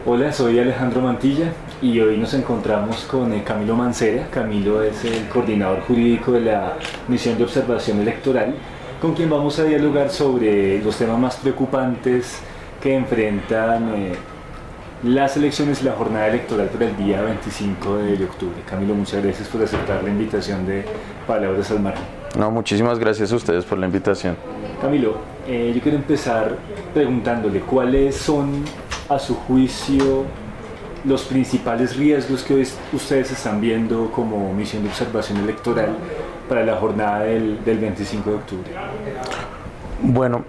Hola, soy Alejandro Mantilla y hoy nos encontramos con Camilo Mancera. Camilo es el coordinador jurídico de la Misión de Observación Electoral, con quien vamos a dialogar sobre los temas más preocupantes que enfrentan las elecciones y la jornada electoral para el día 25 de octubre. Camilo, muchas gracias por aceptar la invitación de Palabras al Margen. No, muchísimas gracias a ustedes por la invitación. Camilo, yo quiero empezar preguntándole cuáles son, a su juicio, los principales riesgos que hoy ustedes están viendo como Misión de Observación Electoral para la jornada del 25 de octubre. Bueno,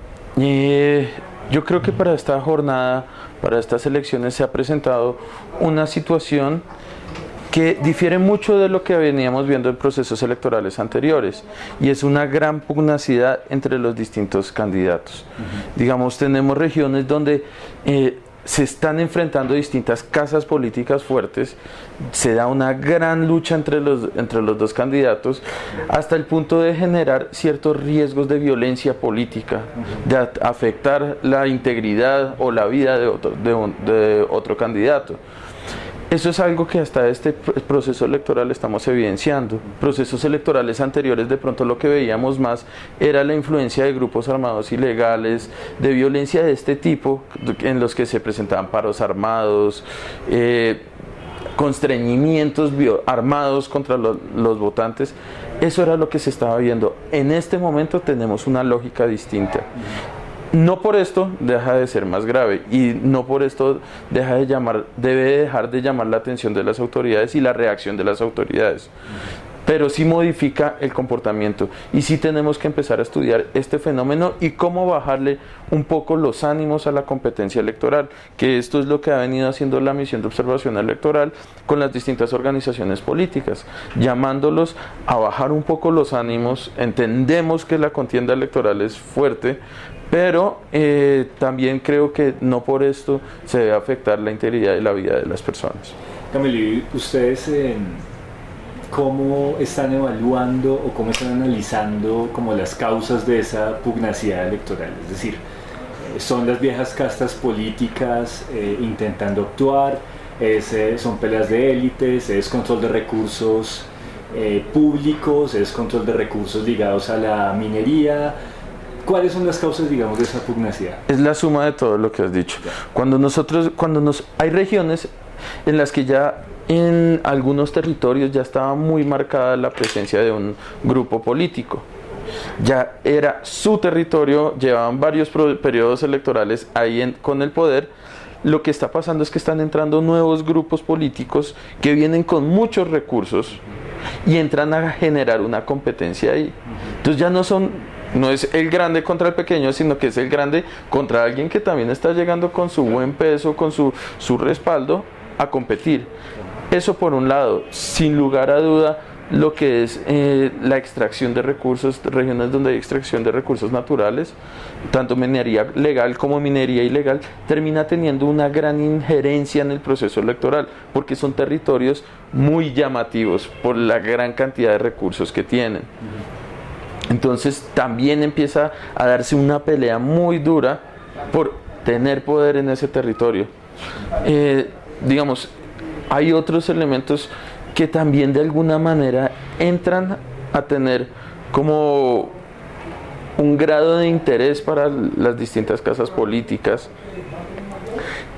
yo creo que para esta jornada, para estas elecciones, se ha presentado una situación que difiere mucho de lo que veníamos viendo en procesos electorales anteriores, y es una gran pugnacidad entre los distintos candidatos. Digamos, tenemos regiones donde se están enfrentando distintas casas políticas fuertes, se da una gran lucha entre los dos candidatos, hasta el punto de generar ciertos riesgos de violencia política, de afectar la integridad o la vida de otro candidato. Eso es algo que hasta este proceso electoral estamos evidenciando. Procesos electorales anteriores, de pronto lo que veíamos más era la influencia de grupos armados ilegales, de violencia de este tipo, en los que se presentaban paros armados, constreñimientos armados contra los votantes. Eso era lo que se estaba viendo. En este momento tenemos una lógica distinta. No por esto deja de ser más grave, y no por esto debe dejar de llamar la atención de las autoridades y la reacción de las autoridades, pero sí modifica el comportamiento, y sí tenemos que empezar a estudiar este fenómeno y cómo bajarle un poco los ánimos a la competencia electoral, que esto es lo que ha venido haciendo la Misión de Observación Electoral con las distintas organizaciones políticas, llamándolos a bajar un poco los ánimos. Entendemos que la contienda electoral es fuerte, pero también creo que no por esto se debe afectar la integridad y la vida de las personas. Camilo, ¿ustedes cómo están evaluando o cómo están analizando como las causas de esa pugnacidad electoral? Es decir, ¿son las viejas castas políticas intentando actuar? ¿Son peleas de élites? ¿Es control de recursos públicos? ¿Es control de recursos ligados a la minería? ¿Cuáles son las causas, digamos, de esa pugnacidad? Es la suma de todo lo que has dicho. Hay regiones en las que ya en algunos territorios ya estaba muy marcada la presencia de un grupo político. Ya era su territorio, llevaban varios periodos electorales ahí con el poder. Lo que está pasando es que están entrando nuevos grupos políticos que vienen con muchos recursos y entran a generar una competencia ahí. Entonces ya no es el grande contra el pequeño, sino que es el grande contra alguien que también está llegando con su buen peso, con su respaldo, a competir. Eso por un lado. Sin lugar a duda, lo que es la extracción de recursos, regiones donde hay extracción de recursos naturales, tanto minería legal como minería ilegal, termina teniendo una gran injerencia en el proceso electoral, porque son territorios muy llamativos por la gran cantidad de recursos que tienen. Entonces también empieza a darse una pelea muy dura por tener poder en ese territorio. Digamos, hay otros elementos que también de alguna manera entran a tener como un grado de interés para las distintas casas políticas,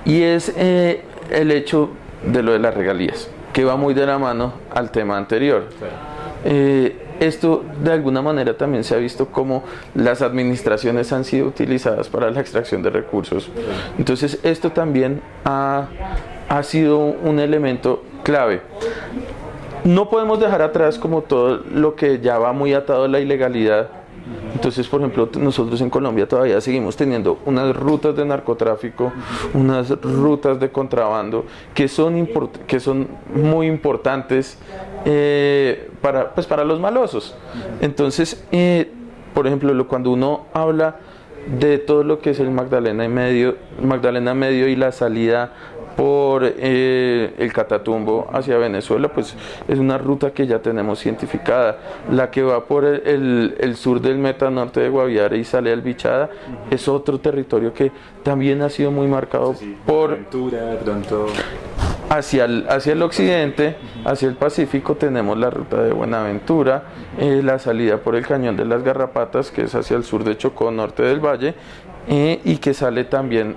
y es el hecho de lo de las regalías, que va muy de la mano al tema anterior. Esto de alguna manera también se ha visto como las administraciones han sido utilizadas para la extracción de recursos. Entonces esto también ha sido un elemento clave. No podemos dejar atrás como todo lo que ya va muy atado a la ilegalidad. Entonces, por ejemplo, nosotros en Colombia todavía seguimos teniendo unas rutas de narcotráfico, unas rutas de contrabando que son muy importantes para los malosos. Entonces, por ejemplo, cuando uno habla de todo lo que es el Magdalena Medio y la salida por el Catatumbo hacia Venezuela, pues es una ruta que ya tenemos identificada. La que va por el sur del Meta Norte de Guaviare y sale al Bichada es otro territorio que también ha sido muy marcado por aventura, de pronto. Hacia el occidente, hacia el Pacífico, tenemos la ruta de Buenaventura, la salida por el Cañón de las Garrapatas, que es hacia el sur de Chocó, norte del Valle, y que sale también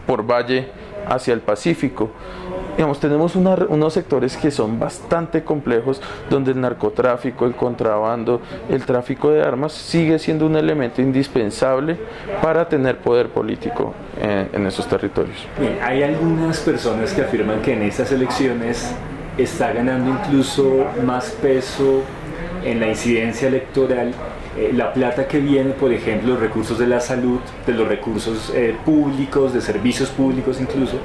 por Valle hacia el Pacífico. Digamos, tenemos unos sectores que son bastante complejos, donde el narcotráfico, el contrabando, el tráfico de armas sigue siendo un elemento indispensable para tener poder político en esos territorios. Bien, hay algunas personas que afirman que en estas elecciones está ganando incluso más peso en la incidencia electoral la plata que viene, por ejemplo, los recursos de la salud, de los recursos públicos, de servicios públicos incluso,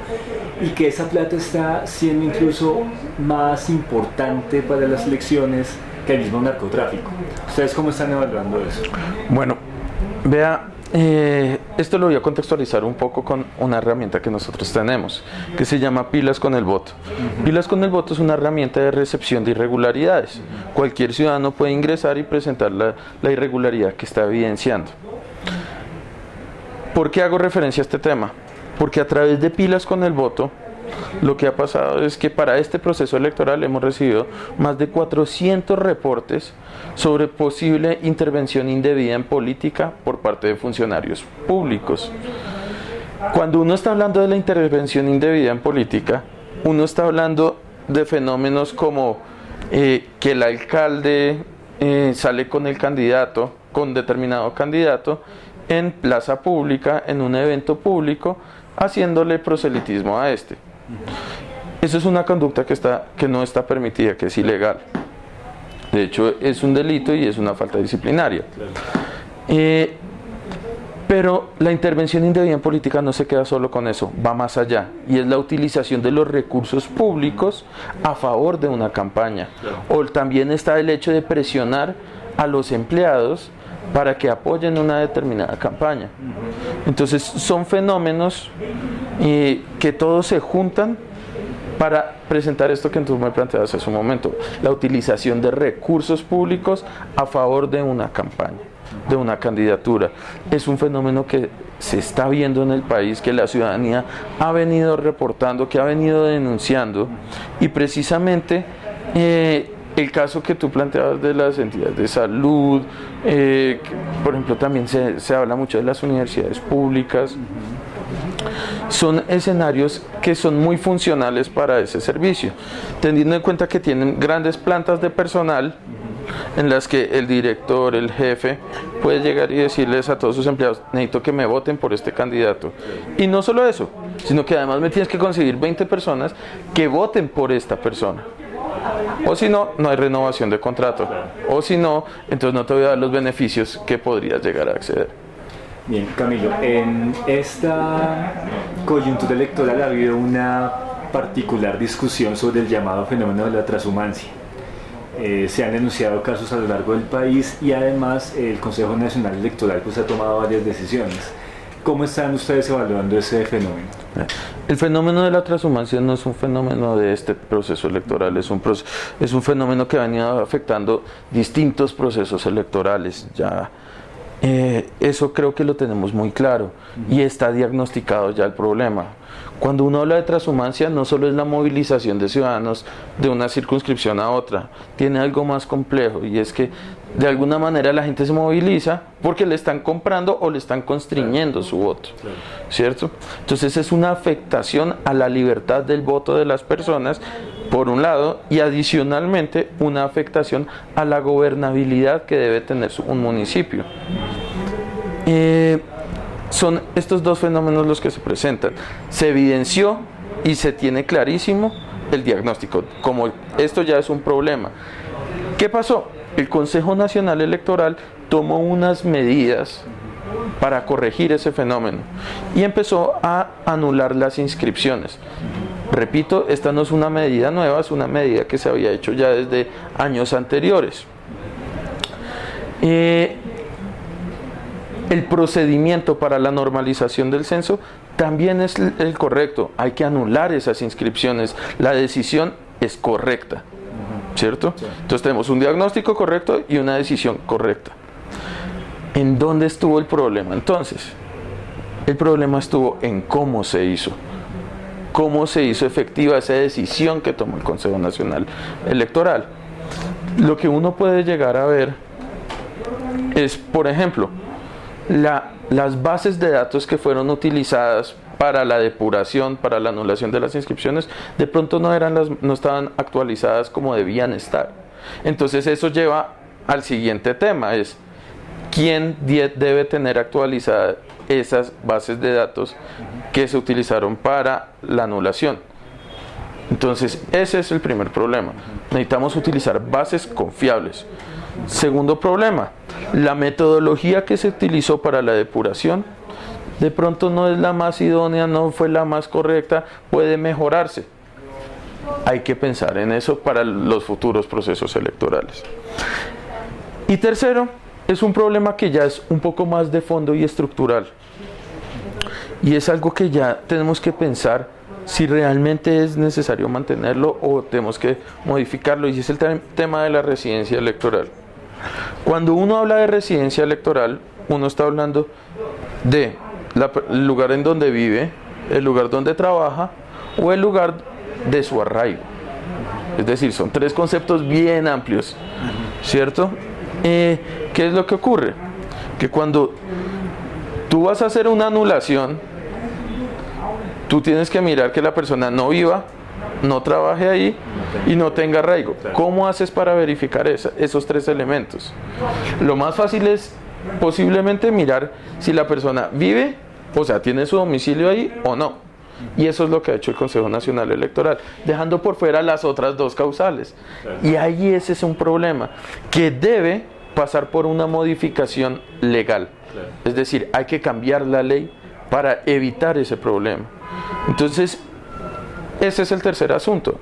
y que esa plata está siendo incluso más importante para las elecciones que el mismo narcotráfico. ¿Ustedes cómo están evaluando eso? Bueno, vea, esto lo voy a contextualizar un poco con una herramienta que nosotros tenemos, que se llama Pilas con el Voto. Pilas con el Voto es una herramienta de recepción de irregularidades. Cualquier ciudadano puede ingresar y presentar la irregularidad que está evidenciando. ¿Por qué hago referencia a este tema? Porque a través de Pilas con el Voto, lo que ha pasado es que para este proceso electoral hemos recibido más de 400 reportes sobre posible intervención indebida en política por parte de funcionarios públicos. Cuando uno está hablando de la intervención indebida en política, uno está hablando de fenómenos como que el alcalde sale con el candidato, con determinado candidato, en plaza pública, en un evento público, haciéndole proselitismo a este. Eso es una conducta que no está permitida, que es ilegal. De hecho, es un delito y es una falta disciplinaria. Pero la intervención indebida en política no se queda solo con eso, va más allá, y es la utilización de los recursos públicos a favor de una campaña. O también está el hecho de presionar a los empleados para que apoyen una determinada campaña. Entonces son fenómenos que todos se juntan para presentar esto que tú me planteabas hace un momento, la utilización de recursos públicos a favor de una campaña, de una candidatura. Es un fenómeno que se está viendo en el país, que la ciudadanía ha venido reportando, que ha venido denunciando, y precisamente el caso que tú planteabas de las entidades de salud, por ejemplo, también se habla mucho de las universidades públicas. Son escenarios que son muy funcionales para ese servicio, teniendo en cuenta que tienen grandes plantas de personal en las que el director, el jefe, puede llegar y decirles a todos sus empleados: necesito que me voten por este candidato. Y no solo eso, sino que además me tienes que conseguir 20 personas que voten por esta persona. O si no, no hay renovación de contrato. O si no, entonces no te voy a dar los beneficios que podrías llegar a acceder. Bien, Camilo, en esta coyuntura electoral ha habido una particular discusión sobre el llamado fenómeno de la transhumancia. Se han denunciado casos a lo largo del país y además el Consejo Nacional Electoral pues ha tomado varias decisiones. ¿Cómo están ustedes evaluando ese fenómeno? El fenómeno de la transhumancia no es un fenómeno de este proceso electoral, es un fenómeno que ha venido afectando distintos procesos electorales. Ya eso creo que lo tenemos muy claro y está diagnosticado ya el problema. Cuando uno habla de transhumancia, no solo es la movilización de ciudadanos de una circunscripción a otra, tiene algo más complejo, y es que de alguna manera la gente se moviliza porque le están comprando o le están constriñendo su voto, ¿cierto? Entonces es una afectación a la libertad del voto de las personas, por un lado, y adicionalmente una afectación a la gobernabilidad que debe tener un municipio. Son estos dos fenómenos los que se presentan. Se evidenció y se tiene clarísimo el diagnóstico, como esto ya es un problema. ¿Qué pasó? El Consejo Nacional Electoral tomó unas medidas para corregir ese fenómeno y empezó a anular las inscripciones. Repito, esta no es una medida nueva, es una medida que se había hecho ya desde años anteriores. El procedimiento para la normalización del censo también es el correcto. Hay que anular esas inscripciones. La decisión es correcta, ¿cierto? Sí. Entonces tenemos un diagnóstico correcto y una decisión correcta. ¿En dónde estuvo el problema? Entonces, el problema estuvo en cómo se hizo. Cómo se hizo efectiva esa decisión que tomó el Consejo Nacional Electoral. Lo que uno puede llegar a ver es, por ejemplo, las bases de datos que fueron utilizadas para la depuración, para la anulación de las inscripciones, de pronto no estaban actualizadas como debían estar. Entonces eso lleva al siguiente tema, es quién debe tener actualizadas esas bases de datos que se utilizaron para la anulación. Entonces ese es el primer problema. Necesitamos utilizar bases confiables. Segundo problema, la metodología que se utilizó para la depuración de pronto no es la más idónea, no fue la más correcta, puede mejorarse. Hay que pensar en eso para los futuros procesos electorales. Y tercero, es un problema que ya es un poco más de fondo y estructural. Y es algo que ya tenemos que pensar si realmente es necesario mantenerlo o tenemos que modificarlo, y es el tema de la residencia electoral. Cuando uno habla de residencia electoral, uno está hablando de el lugar en donde vive, el lugar donde trabaja o el lugar de su arraigo. Es decir, son tres conceptos bien amplios, ¿cierto? ¿Qué es lo que ocurre? Que cuando tú vas a hacer una anulación, tú tienes que mirar que la persona no viva, no trabaje ahí y no tenga arraigo. ¿Cómo haces para verificar esos tres elementos? Lo más fácil es posiblemente mirar si la persona vive, o sea, tiene su domicilio ahí o no. Y eso es lo que ha hecho el Consejo Nacional Electoral, dejando por fuera las otras dos causales. Y ahí ese es un problema que debe pasar por una modificación legal. Es decir, hay que cambiar la ley para evitar ese problema. Entonces, ese es el tercer asunto.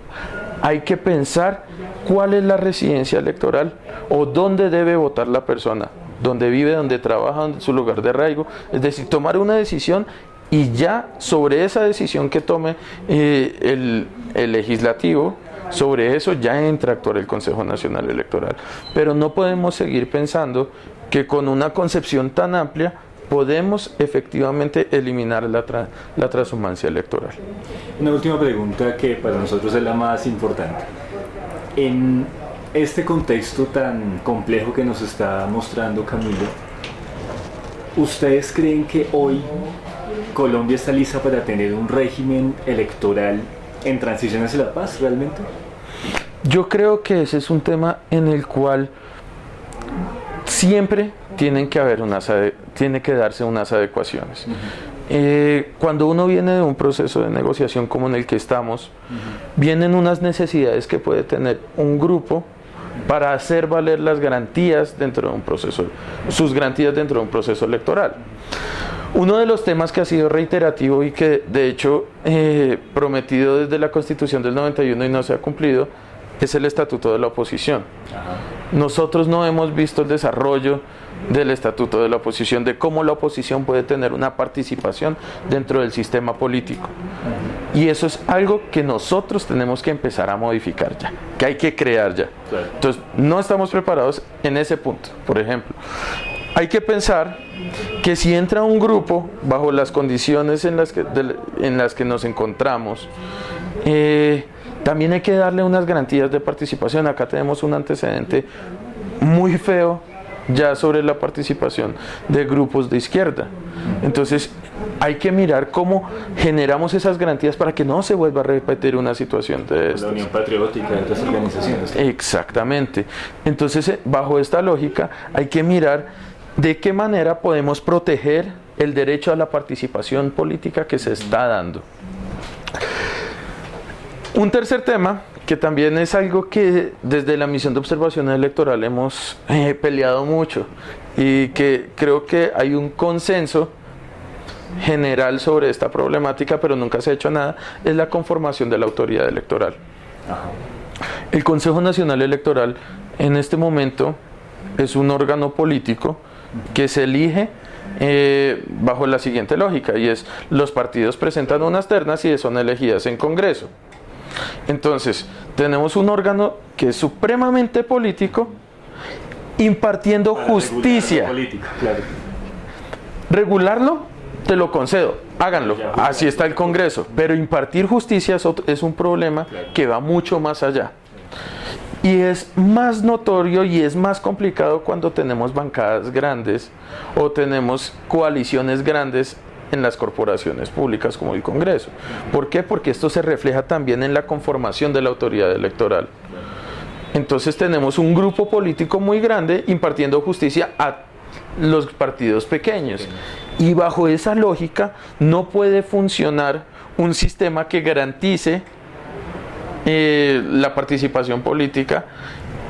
Hay que pensar cuál es la residencia electoral o dónde debe votar la persona, dónde vive, dónde trabaja, su lugar de arraigo. Es decir, tomar una decisión y ya sobre esa decisión que tome el legislativo, sobre eso ya entra a actuar el Consejo Nacional Electoral. Pero no podemos seguir pensando que con una concepción tan amplia podemos efectivamente eliminar la transhumancia electoral. Una última pregunta que para nosotros es la más importante. En este contexto tan complejo que nos está mostrando Camilo, ¿ustedes creen que hoy Colombia está lista para tener un régimen electoral en transición hacia la paz realmente? Yo creo que ese es un tema en el cual siempre tiene que darse unas adecuaciones. Cuando uno viene de un proceso de negociación como en el que estamos, vienen unas necesidades que puede tener un grupo para hacer valer las garantías dentro de un proceso, sus garantías dentro de un proceso electoral. Uno de los temas que ha sido reiterativo y que de hecho prometido desde la Constitución del 91 y no se ha cumplido es el Estatuto de la Oposición. Nosotros no hemos visto el desarrollo del Estatuto de la Oposición, de cómo la oposición puede tener una participación dentro del sistema político. Y eso es algo que nosotros tenemos que empezar a modificar ya, que hay que crear ya. Entonces, no estamos preparados en ese punto, por ejemplo. Hay que pensar que si entra un grupo bajo las condiciones en las que nos encontramos, también hay que darle unas garantías de participación. Acá tenemos un antecedente muy feo ya sobre la participación de grupos de izquierda. Entonces hay que mirar cómo generamos esas garantías para que no se vuelva a repetir una situación de estas. La Unión Patriótica de otras organizaciones. Exactamente. Entonces, bajo esta lógica hay que mirar de qué manera podemos proteger el derecho a la participación política que se está dando. Un tercer tema, que también es algo que desde la misión de observación electoral hemos peleado mucho y que creo que hay un consenso general sobre esta problemática, pero nunca se ha hecho nada, es la conformación de la autoridad electoral. El Consejo Nacional Electoral en este momento es un órgano político que se elige bajo la siguiente lógica, y es: los partidos presentan unas ternas y son elegidas en Congreso. Entonces, tenemos un órgano que es supremamente político, impartiendo justicia. Política, claro. Regularlo, te lo concedo, háganlo, así está el Congreso, pero impartir justicia es un problema que va mucho más allá. Y es más notorio y es más complicado cuando tenemos bancadas grandes o tenemos coaliciones grandes en las corporaciones públicas como el Congreso. ¿Por qué? Porque esto se refleja también en la conformación de la autoridad electoral. Entonces tenemos un grupo político muy grande impartiendo justicia a los partidos pequeños. Y bajo esa lógica no puede funcionar un sistema que garantice la participación política,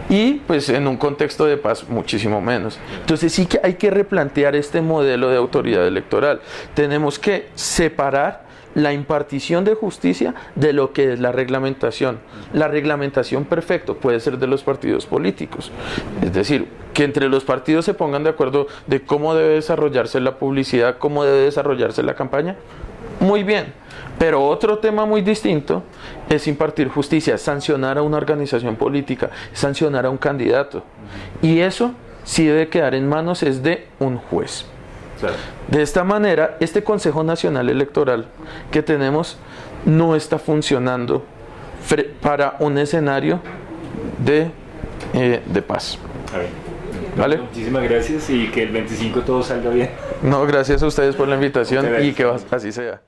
y pues en un contexto de paz muchísimo menos. Entonces sí que hay que replantear este modelo de autoridad electoral. Tenemos que separar la impartición de justicia de lo que es la reglamentación. La reglamentación, perfecto, puede ser de los partidos políticos. Es decir, que entre los partidos se pongan de acuerdo de cómo debe desarrollarse la publicidad, cómo debe desarrollarse la campaña. Muy bien, pero otro tema muy distinto es impartir justicia, sancionar a una organización política, sancionar a un candidato. Y eso sí debe quedar en manos es de un juez. Claro. De esta manera, este Consejo Nacional Electoral que tenemos no está funcionando para un escenario de paz. A ver. ¿Vale? Muchísimas gracias y que el 25 todo salga bien. No, gracias a ustedes por la invitación y que así sea.